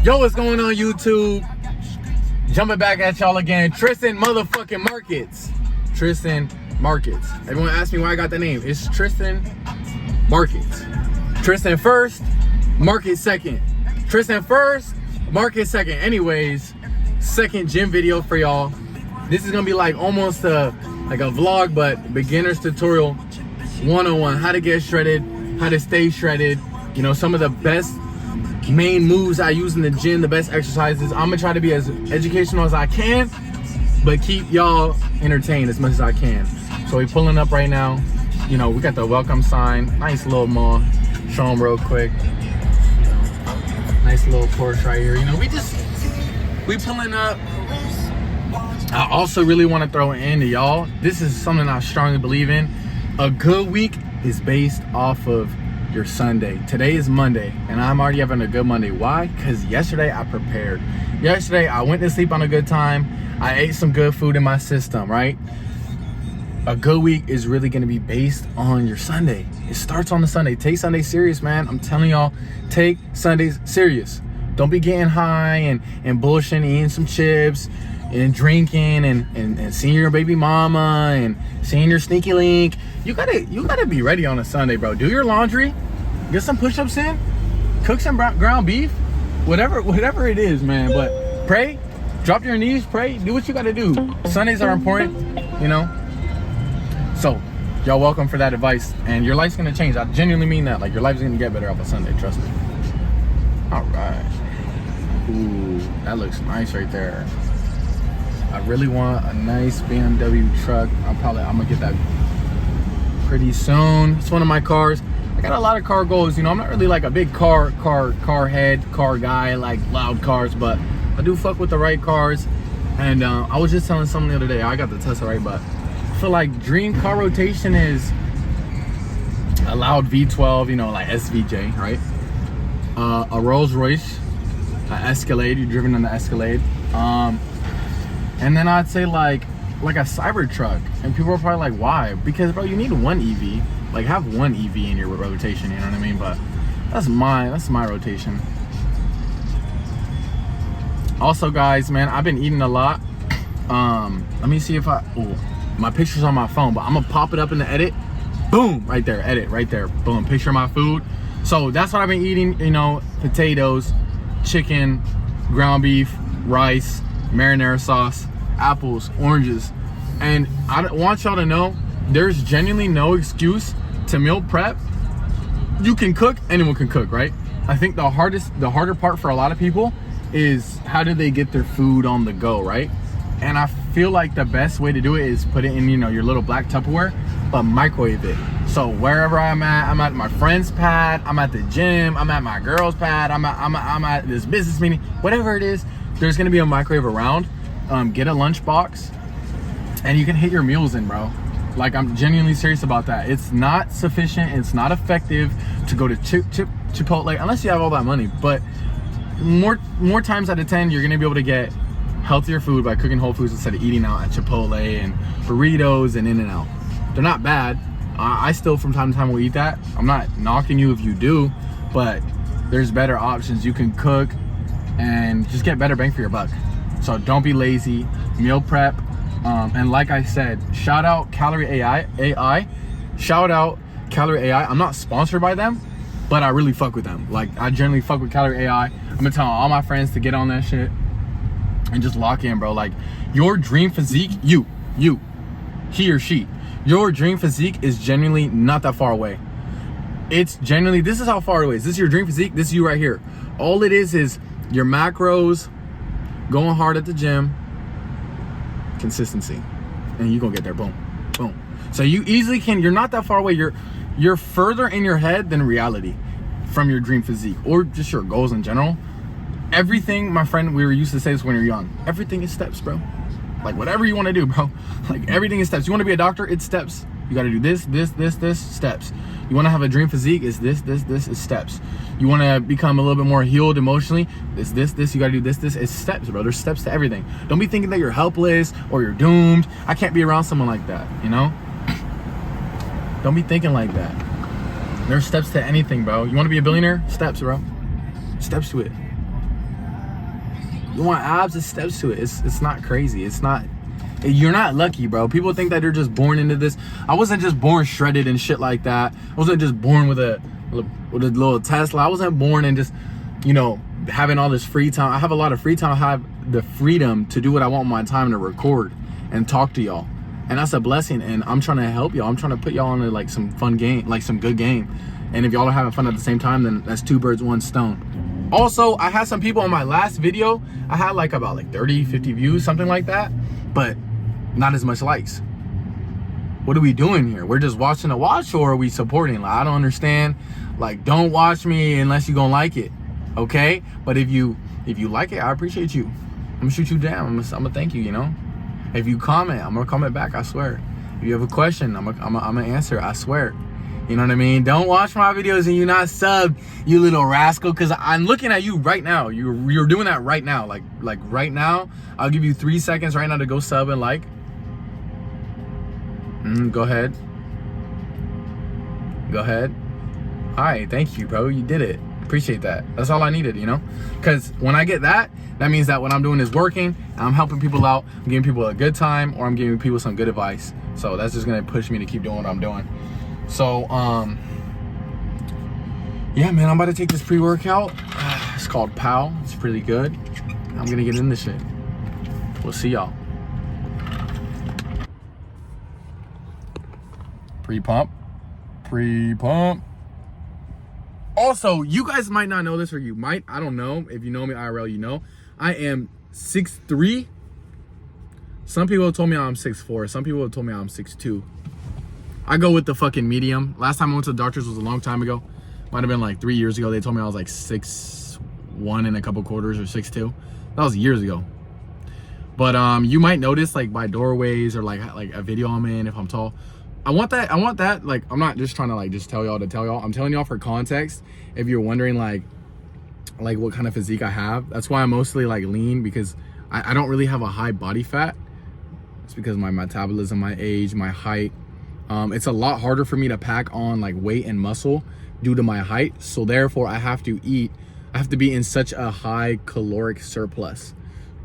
Yo, what's going on YouTube? Jumping back at y'all again. Tristan motherfucking Markets. Tristan Markets. Everyone asked me why I got the name. It's Tristan Markets. Tristan first, Market second. Tristan first, Market second. Anyways, second gym video for y'all. This is gonna be like almost a vlog, but beginner's tutorial 101. How to get shredded, how to stay shredded. You know, some of the best main moves I use in the gym, the best exercises. I'm gonna try to be as educational as I can, but keep y'all entertained as much as I can. So we pulling up right now. You know, we got the welcome sign. Nice little mall. Show them real quick. Nice little Porsche right here. You know, we pulling up. I also really want to throw it in to y'all. This is something I strongly believe in. A good week is based off of your Sunday. Today is Monday, and I'm already having a good Monday. Why? Because yesterday I prepared. Yesterday I went to sleep on a good time. I ate some good food in my system, right? A good week is really going to be based on your Sunday. It starts on the Sunday. Take Sunday serious, man. I'm telling y'all, take Sundays serious. Don't be getting high and bullshitting, eating some chips and drinking and seeing your baby mama and seeing your sneaky link. You gotta be ready on a Sunday, bro. Do your laundry, get some push-ups in, cook some ground beef, whatever it is, man. But pray, drop your knees, pray, do what you gotta do. Sundays are important, you know. So y'all welcome for that advice, and your life's gonna change. I genuinely mean that. Like, your life's gonna get better off a Sunday, trust me. All right. Ooh, that looks nice right there. I really want a nice BMW truck. I'm gonna get that pretty soon. It's one of my cars. I got a lot of car goals. You know, I'm not really like a big car guy, like loud cars, but I do fuck with the right cars. And I was just telling someone the other day, I got the Tesla, right? But I feel like dream car rotation is a loud V12, you know, like SVJ, right? A Rolls Royce, an Escalade. You've driven on the Escalade. And then I'd say like a Cybertruck. And people are probably like, why? Because, bro, you need one EV. Like, have one EV in your rotation, you know what I mean? But that's my rotation. Also, guys, man, I've been eating a lot. Let me see if my picture's on my phone, but I'm gonna pop it up in the edit. Boom, right there, edit, right there. Boom, picture of my food. So that's what I've been eating, you know, potatoes, chicken, ground beef, rice, marinara sauce, apples, oranges. And I want y'all to know, there's genuinely no excuse to meal prep. You can cook, anyone can cook, right? I think the harder part for a lot of people is how do they get their food on the go, right? And I feel like the best way to do it is put it in, you know, your little black Tupperware, but microwave it. So wherever I'm at my friend's pad, I'm at the gym, I'm at my girl's pad, I'm at this business meeting, whatever it is, there's gonna be a microwave around. Get a lunchbox and you can hit your meals in, bro. Like, I'm genuinely serious about that. It's not sufficient, it's not effective to go to Chipotle unless you have all that money. But more times out of 10, you're gonna be able to get healthier food by cooking whole foods instead of eating out at Chipotle and burritos and In-N-Out. They're not bad. I still from time to time will eat that. I'm not knocking you if you do, but there's better options. You can cook and just get better bang for your buck. So don't be lazy, meal prep. And like I said, shout out Calorie AI. Shout out Calorie AI. I'm not sponsored by them, but I really fuck with them. Like, I generally fuck with Calorie AI. I'm gonna tell all my friends to get on that shit and just lock in, bro. Like, your dream physique, he or she, your dream physique is genuinely not that far away. It's genuinely, this is how far away it is. This is your dream physique. This is you right here. All it is your macros, going hard at the gym, consistency, and you gonna get there. Boom, boom. So you easily can. You're not that far away. You're further in your head than reality from your dream physique or just your goals in general. Everything, my friend, we were used to say this when you're young. Everything is steps, bro. Like, whatever you want to do, bro. Like, everything is steps. You want to be a doctor? It's steps. You got to do this, steps. You want to have a dream physique? Is this is steps. You want to become a little bit more healed emotionally? Is this. You got to do this is steps, bro. There's steps to everything. Don't be thinking that you're helpless or you're doomed. I can't be around someone like that, you know? Don't be thinking like that. There's steps to anything, bro. You want to be a billionaire? Steps, bro. Steps to it. You want abs, there's steps to it. It's not crazy. It's not, you're not lucky, bro. People think that they're just born into this. I wasn't just born shredded and shit like that. I wasn't just born with a little Tesla. I wasn't born and just, you know, having all this free time. I have a lot of free time. I have the freedom to do what I want with my time, to record and talk to y'all. And that's a blessing. And I'm trying to help y'all. I'm trying to put y'all on like some fun game, like some good game. And if y'all are having fun at the same time, then that's 2 birds, 1 stone. Also, I had some people on my last video. I had like about like 30, 50 views, something like that. But not as much likes. What are we doing here? We're just watching a watch, or are we supporting? Like, I don't understand. Like, don't watch me unless you gonna like it. Okay? But if you like it, I appreciate you. I'm gonna shoot you down. I'm gonna thank you, you know? If you comment, I'm gonna comment back, I swear. If you have a question, I'm gonna answer, I swear. You know what I mean? Don't watch my videos and you not sub, you little rascal, because I'm looking at you right now. You're doing that right now. Like right now, I'll give you 3 seconds right now to go sub and like. Go ahead. Go ahead. All right, thank you, bro. You did it. Appreciate that. That's all I needed, you know? Because when I get that, that means that what I'm doing is working. I'm helping people out. I'm giving people a good time, or I'm giving people some good advice. So that's just gonna push me to keep doing what I'm doing. So, yeah, man, I'm about to take this pre-workout. It's called POW. It's pretty good. I'm gonna get in this shit. We'll see y'all. Pre-pump. Pre-pump. Also, you guys might not know this, or you might. I don't know. If you know me IRL, you know. I am 6'3". Some people have told me I'm 6'4". Some people have told me I'm 6'2". I go with the fucking medium. Last time I went to the doctors was a long time ago. Might have been like 3 years ago. They told me I was like 6'1" and a couple quarters, or 6'2". That was years ago. But you might notice like by doorways, or like a video I'm in, if I'm tall. I want that, like, I'm not just trying to like just tell y'all to tell y'all. I'm telling y'all for context. If you're wondering like what kind of physique I have, that's why I'm mostly like lean, because I don't really have a high body fat. It's because of my metabolism, my age, my height. It's a lot harder for me to pack on like weight and muscle due to my height. So therefore I have to be in such a high caloric surplus.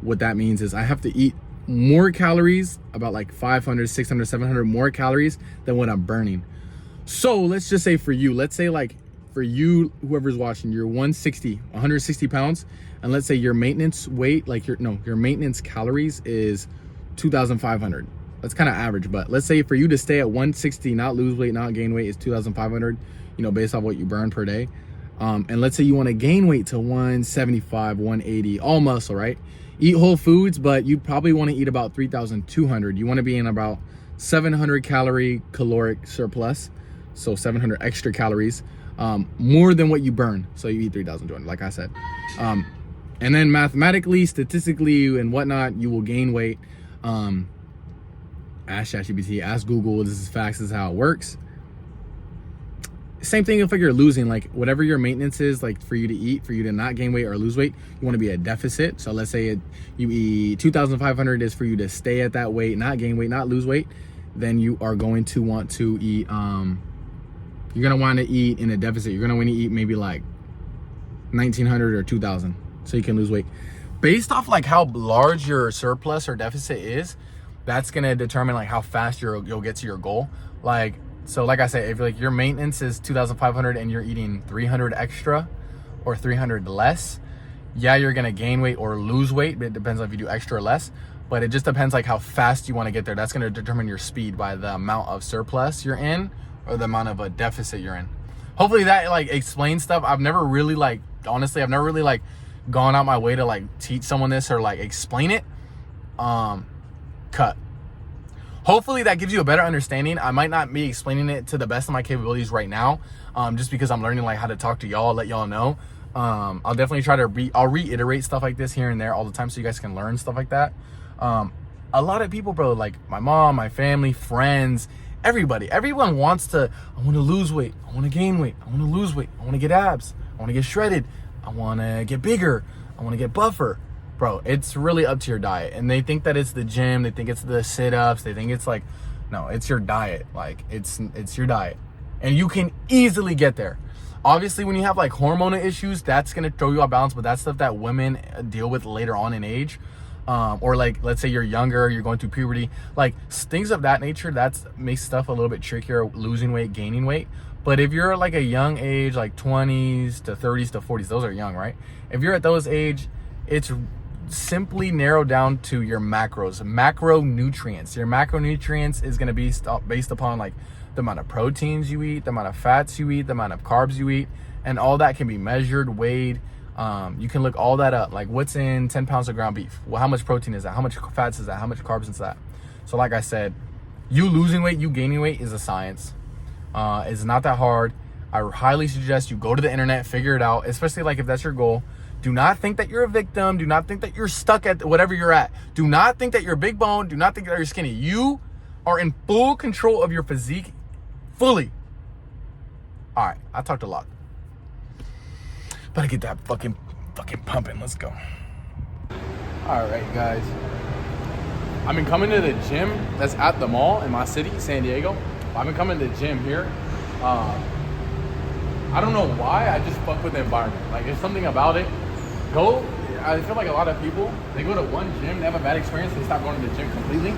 What that means is I have to eat more calories, about like 500, 600, 700 more calories than what I'm burning. So let's just say for you, for you, whoever's watching, you're 160 pounds. And let's say your maintenance weight, like your maintenance calories is 2,500. That's kind of average, but let's say for you to stay at 160, not lose weight, not gain weight, is 2,500, you know, based off what you burn per day. And let's say you want to gain weight to 175, 180, all muscle, right? Eat whole foods, but you probably want to eat about 3,200. You want to be in about 700 calorie caloric surplus. So 700 extra calories, more than what you burn. So you eat 3,200, like I said. And then mathematically, statistically, and whatnot, you will gain weight. Ask ChatGPT, ask Google, this is facts, this is how it works. Same thing if like you're losing, like whatever your maintenance is, like for you to eat, for you to not gain weight or lose weight, you want to be at deficit. So let's say you eat 2,500 is for you to stay at that weight, not gain weight, not lose weight. Then you are going to want to eat, you're going to want to eat in a deficit. You're going to want to eat maybe like 1,900 or 2,000 so you can lose weight. Based off like how large your surplus or deficit is, that's going to determine like how fast you'll get to your goal. So like I said, if like your maintenance is 2,500 and you're eating 300 extra or 300 less, yeah, you're gonna gain weight or lose weight. It depends on if you do extra or less, but it just depends like how fast you want to get there. That's gonna determine your speed by the amount of surplus you're in or the amount of a deficit you're in. Hopefully that like explains stuff. I've never really like gone out my way to like teach someone this or like explain it. Cut. Hopefully that gives you a better understanding. I might not be explaining it to the best of my capabilities right now, just because I'm learning like how to talk to y'all, let y'all know. I'll definitely try to I'll reiterate stuff like this here and there all the time so you guys can learn stuff like that. A lot of people, bro, like my mom, my family, friends, everyone wants to, I want to lose weight, I want to gain weight, I want to lose weight, I want to get abs, I want to get shredded, I want to get bigger, I want to get buffer. Bro, it's really up to your diet. And they think that it's the gym, they think it's the sit-ups, they think it's like, no, it's your diet. Like it's your diet. And you can easily get there. Obviously, when you have like hormonal issues, that's gonna throw you off balance, but that's stuff that women deal with later on in age. Or like, let's say you're younger, you're going through puberty, like things of that nature, that's makes stuff a little bit trickier, losing weight, gaining weight. But if you're like a young age, like 20s to 30s to 40s, those are young, right? If you're at those age, it's simply narrowed down to your macros, macronutrients. Your macronutrients is going to be based upon like the amount of proteins you eat, the amount of fats you eat, the amount of carbs you eat, and all that can be measured, weighed. You can look all that up, like what's in 10 pounds of ground beef. Well, how much protein is that? How much fats is that? How much carbs is that? So like I said, you losing weight, you gaining weight is a science. It's not that hard. I highly suggest you go to the internet, figure it out, especially like if that's your goal. Do not think that you're a victim. Do not think that you're stuck at whatever you're at. Do not think that you're big bone. Do not think that you're skinny. You are in full control of your physique, fully. All right, I talked a lot. Better get that fucking pumping. Let's go. All right, guys. I've been coming to the gym that's at the mall in my city, San Diego. I've been coming to the gym here. I don't know why. I just fuck with the environment. Like, there's something about it. I feel like a lot of people, they go to one gym, they have a bad experience, they stop going to the gym completely.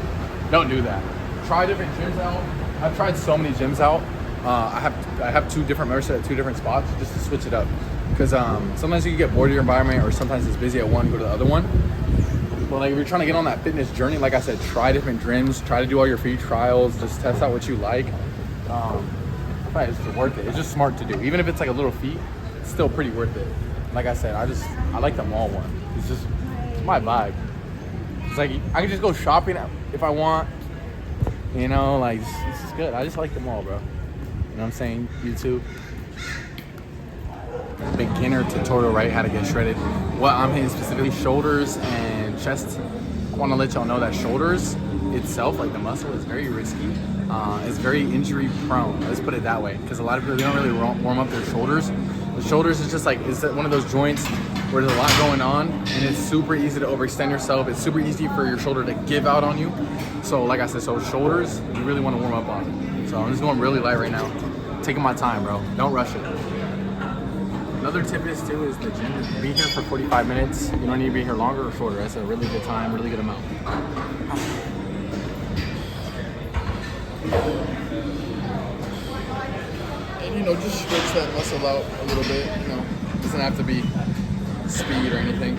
Don't do that. Try different gyms out. I've tried so many gyms out. I have two different memberships at two different spots just to switch it up. Because sometimes you can get bored of your environment, or sometimes it's busy at one, go to the other one. But like if you're trying to get on that fitness journey, like I said, try different gyms, try to do all your free trials, just test out what you like. It's worth it. It's just smart to do. Even if it's like a little fee, it's still pretty worth it. Like I said, I like the mall one. It's my vibe. It's like I can just go shopping if I want. You know, like this is good. I just like the mall, bro. You know what I'm saying? YouTube. Beginner tutorial, right? How to get shredded. What I'm hitting specifically, shoulders and chest. I want to let y'all know that shoulders itself, like the muscle, is very risky. It's very injury prone. Let's put it that way, because a lot of people, they don't really warm up their shoulders. The shoulders is just like, it's one of those joints where there's a lot going on, and it's super easy to overextend yourself. It's super easy for your shoulder to give out on you. So like I said, so shoulders, you really want to warm up on. So I'm just going really light right now. Taking my time, bro. Don't rush it. Another tip is too is the gym. Be here for 45 minutes. You don't need to be here longer or shorter. That's a really good time, really good amount. And you know, just stretch that muscle out a little bit. You know, it doesn't have to be speed or anything.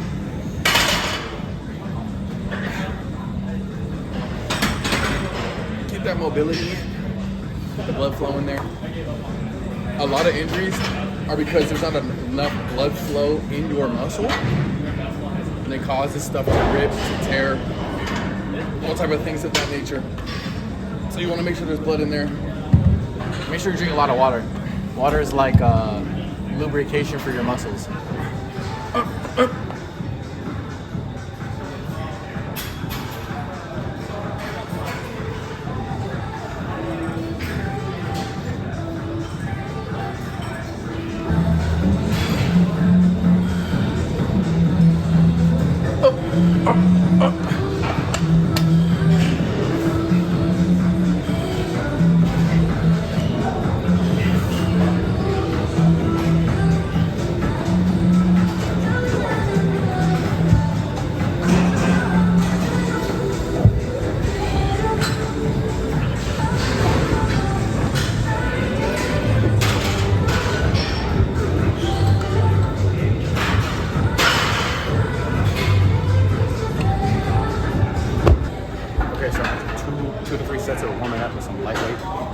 Keep that mobility, the blood flow in there. A lot of injuries are because there's not enough blood flow in your muscle, and it causes stuff to rip, to tear, all type of things of that nature. So you want to make sure there's blood in there. Make sure you drink a lot of water. Water is like lubrication for your muscles.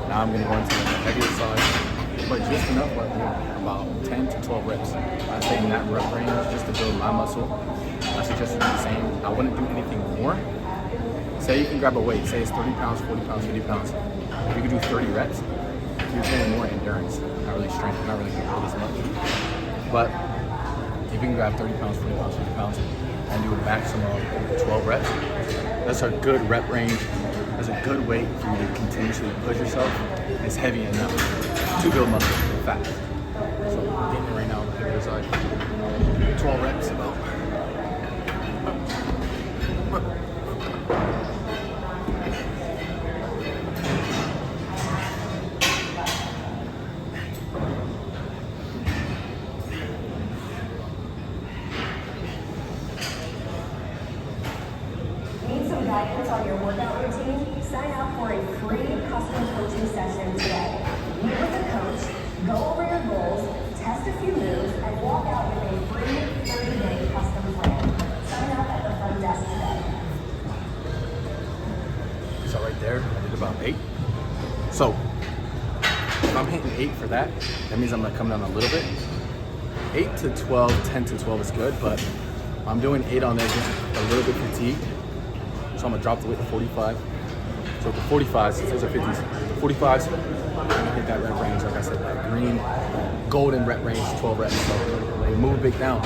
Now I'm going to go into the heavier side, but just enough, like about 10 to 12 reps. I say in that rep range just to build my muscle. I suggest you do the same. I wouldn't do anything more. Say you can grab a weight, say it's 30 pounds, 40 pounds, 50 pounds. If you can do 30 reps, you're getting more endurance, not really strength, not really build as much. But if you can grab 30 pounds, 40 pounds, 50 pounds, and do a maximum of 12 reps, that's a good rep range. That's a good weight for you to continuously push yourself. It's heavy enough to build muscle fast. So I'm getting it right now on the heavier side. 12 reps about. guidance on your workout routine, sign up for a free custom coaching session today. Meet with a coach, go over your goals, test a few moves, and walk out with a free 30-day custom plan. Sign up at the front desk today. So right there, I did about 8. So if I'm hitting 8 for that, that means I'm gonna come down a little bit. 8 to 12, 10 to 12 is good, but I'm doing 8 on there just a little bit fatigued. So I'm gonna drop the weight to 45. So the 45s, since those are 50s, the 45s, I'm gonna hit that rep range, like I said, that green, golden rep range, 12 reps. So like, move a bit down.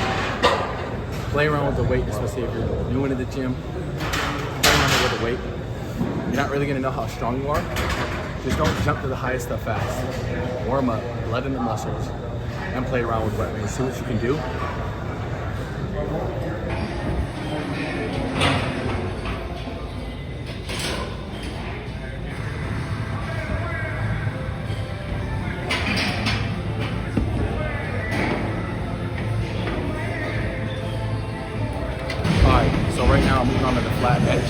Play around with the weight, especially if you're new into the gym. Play around with the weight. You're not really gonna know how strong you are. Just don't jump to the highest stuff fast. Warm up, let in the muscles, and play around with rep range. See what you can do. So right now I'm moving on to the flat bench.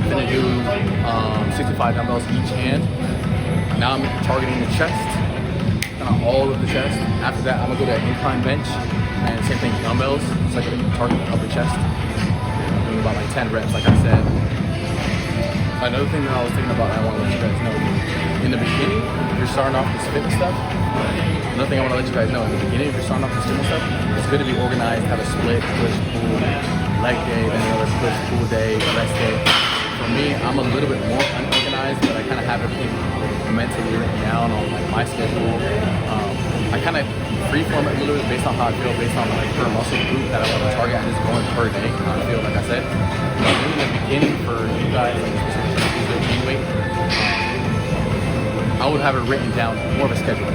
I'm gonna do 65 dumbbells each hand. Now I'm targeting the chest, kind of all of the chest. After that, I'm gonna go to an incline bench, and same thing, dumbbells. So I can target the upper chest. I'm doing about like 10 reps, like I said. Another thing that I was thinking about, I want to let you guys know, in the beginning, if you're starting off this fitness stuff, another thing I want to let you guys know, in the beginning, if you're starting off this fitness stuff, it's good to be organized, have a split, push, pull, leg day, then another push, pull day, rest day. For me, I'm a little bit more unorganized, but I kind of have everything mentally written down on like my schedule. I kind of freeform it a little bit based on how I feel, based on like per muscle group that I want to target. I'm just going per day, how I feel, like I said. In the beginning, for you guys, like anyway, I would have it written down, more of a schedule.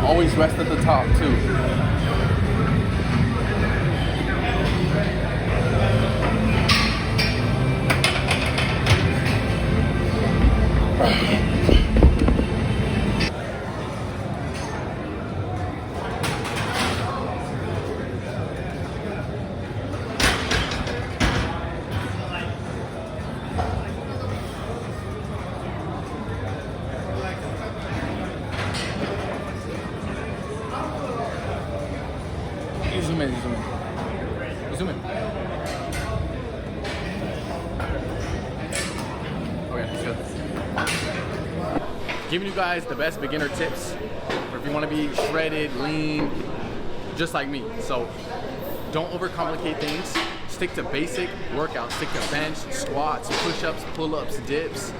Always rest at the top too. Zoom in, zoom in. Zoom in. Okay, let's go. Giving you guys the best beginner tips for if you want to be shredded, lean, just like me. So don't overcomplicate things. Stick to basic workouts. Stick to bench, squats, push-ups, pull-ups, dips.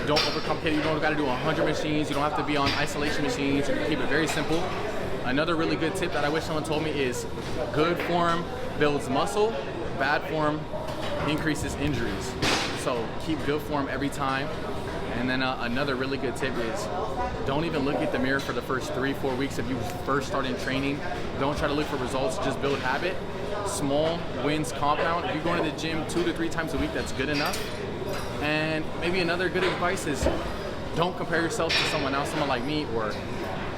Don't overcomplicate it. You don't got to do 100 machines. You don't have to be on isolation machines. You can keep it very simple. Another really good tip that I wish someone told me is good form builds muscle, bad form increases injuries. So keep good form every time. And then another really good tip is don't even look at the mirror for the first 3-4 weeks if you first started training. Don't try to look for results, just build habit. Small wins compound. If you're going to the gym 2 to 3 times a week, that's good enough. And maybe another good advice is don't compare yourself to someone else, someone like me or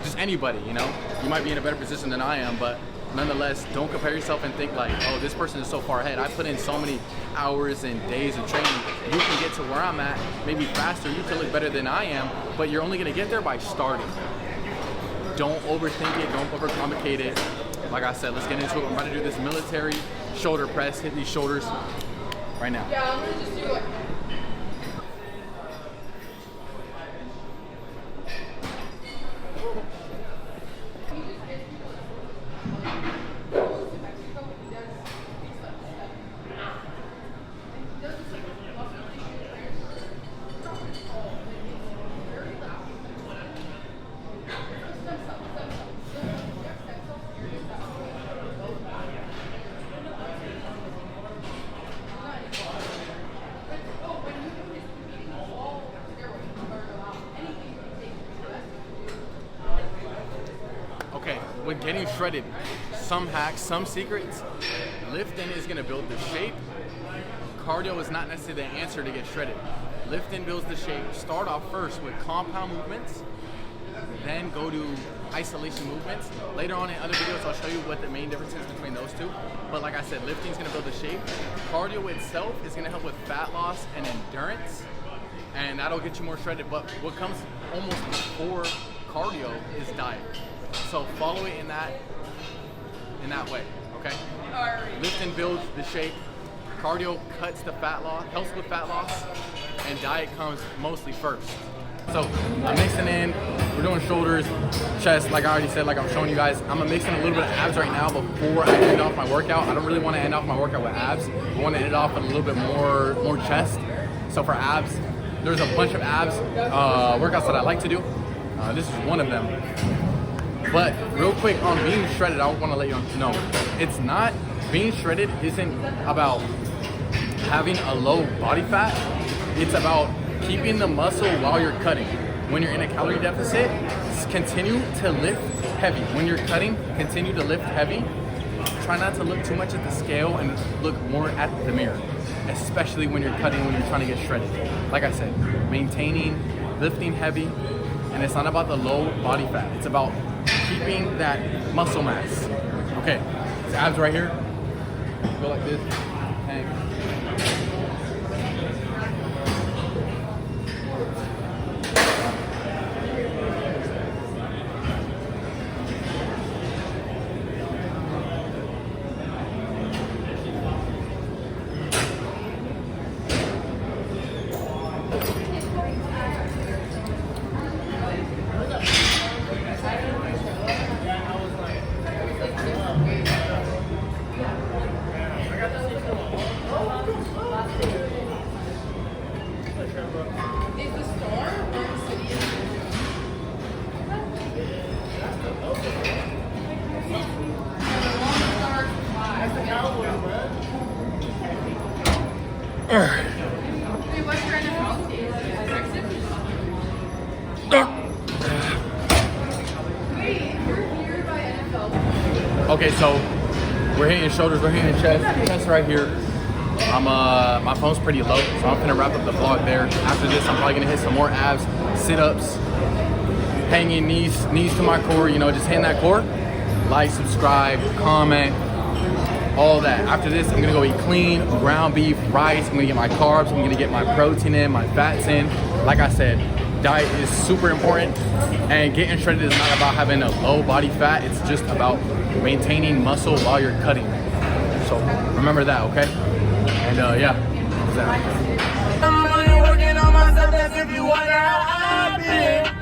just anybody, you know? You might be in a better position than I am, but nonetheless, don't compare yourself and think like, oh, this person is so far ahead. I put in so many hours and days of training. You can get to where I'm at, maybe faster. You can look better than I am, but you're only gonna get there by starting. Don't overthink it, don't overcomplicate it. Like I said, let's get into it. I'm about to do this military shoulder press, hit these shoulders right now. Yeah, I'm gonna just do it. getting shredded. Some hacks, some secrets. Lifting is gonna build the shape. Cardio is not necessarily the answer to get shredded. Lifting builds the shape. Start off first with compound movements, then go to isolation movements. Later on in other videos, I'll show you what the main difference is between those two. But like I said, lifting is gonna build the shape. Cardio itself is gonna help with fat loss and endurance, and that'll get you more shredded. But what comes almost before cardio is diet. So follow it in that way, okay? Lifting builds the shape. Cardio cuts the fat loss, helps with fat loss, and diet comes mostly first. So I'm mixing in, we're doing shoulders, chest, like I already said, like I'm showing you guys. I'm mixing a little bit of abs right now before I end off my workout. I don't really want to end off my workout with abs. I want to end it off with a little bit more chest. So for abs, there's a bunch of abs workouts that I like to do. This is one of them. But real quick on being shredded, I want to let you know, it's not, being shredded isn't about having a low body fat. It's about keeping the muscle while you're cutting. When you're in a calorie deficit, continue to lift heavy. When you're cutting, continue to lift heavy. Try not to look too much at the scale and look more at the mirror, especially when you're cutting, when you're trying to get shredded. Like I said, maintaining, lifting heavy, and it's not about the low body fat. It's about keeping that muscle mass. Okay, it's abs right here. Go like this, hang. Okay, so we're hitting shoulders, we're hitting chest right here. My phone's pretty low, so I'm gonna wrap up the vlog there. After this, I'm probably gonna hit some more abs, sit-ups, hanging knees to my core, you know, just hitting that core. Like, subscribe, comment, all that. After this, I'm gonna go eat clean, ground beef, rice. I'm gonna get my carbs, I'm gonna get my protein in, my fats in. Like I said, diet is super important, and getting shredded is not about having a low body fat. It's just about maintaining muscle while you're cutting. So remember that, okay? And yeah, that's that. I'm working on myself as if you wonder how I've been.